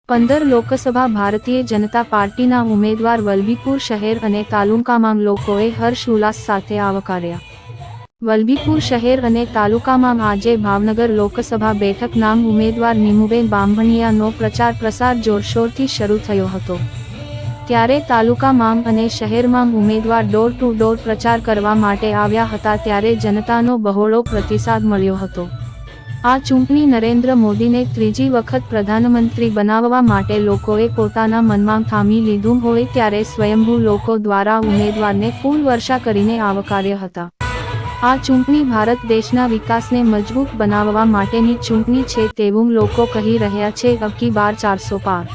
पंदर लोकसभा भारतीय जनता पार्टीना उमेदवार वल्लभीपुर शહેર અને તાલુકામાં લોકોએ હર્ષ ઉલ્લાસ સાથે આવકાર્યા। વલ્લભીપુર શહેર અને તાલુકામાં આજે ભાવનગર લોકસભા બેઠકના ઉમેદવાર નીમુબેન બામભણિયાનો પ્રચાર પ્રસાર જોરશોરથી શરૂ થયો હતો। ત્યારે તાલુકામાં અને શહેરમાં ઉમેદવાર ડોર ટુ ડોર પ્રચાર કરવા માટે આવ્યા હતા ત્યારે જનતાનો બહોળો પ્રતિસાદ મળ્યો હતો। આ ચૂંટણી નરેન્દ્ર મોદીને ત્રીજી વખત પ્રધાનમંત્રી બનાવવા માટે લોકોએ પોતાના મનમાં ઠામી લીધું હોય ત્યારે સ્વયંભૂ લોકો દ્વારા ઉમેદવારને ફૂલ વર્ષા કરીને આવકાર્યા હતા। આ ચૂંટણી ભારત દેશના વિકાસને મજબૂત બનાવવા માટેની ચૂંટણી છે તેવું લોકો કહી રહ્યા છે। અબકી બાર 400 પાર।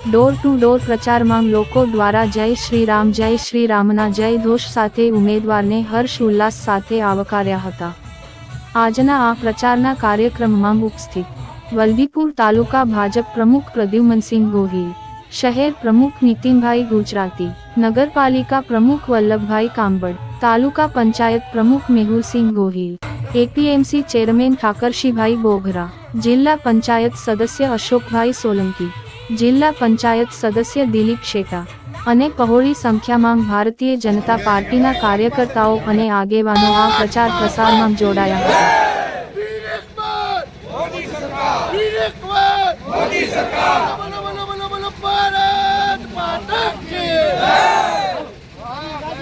ડોર ટુ ડોર પ્રચારમાં લોકો દ્વારા જય શ્રી રામના જય ઘોષ સાથે ઉમેદવારને હર્ષ ઉલ્લાસ સાથે આવકાર્યા હતા। આજના આ પ્રચારના કાર્યક્રમમાં ઉપસ્થિત વલ્લભીપુર તાલુકા ભાજપ પ્રમુખ પ્રદ્યુમનસિંહ ગોહિલ, શહેર પ્રમુખ નીતિનભાઈ ગુજરાતી, નગરપાલિકા પ્રમુખ વલ્લભભાઈ કાંબડ, તાલુકા પંચાયત પ્રમુખ મેહુલસિંહ ગોહિલ, એપીએમસી ચેરમેન ઠાકરશીભાઈ બોઘરા, જિલ્લા પંચાયત સદસ્ય અશોકભાઈ સોલંકી, જિલ્લા પંચાયત સદસ્ય દિલીપ શેઠા અને બહોળી સંખ્યામાં ભારતીય જનતા પાર્ટીના કાર્યકર્તાઓ અને આગેવાનો આ પ્રચાર પ્રસારમાં જોડાયા હતા। भारत माता की जय।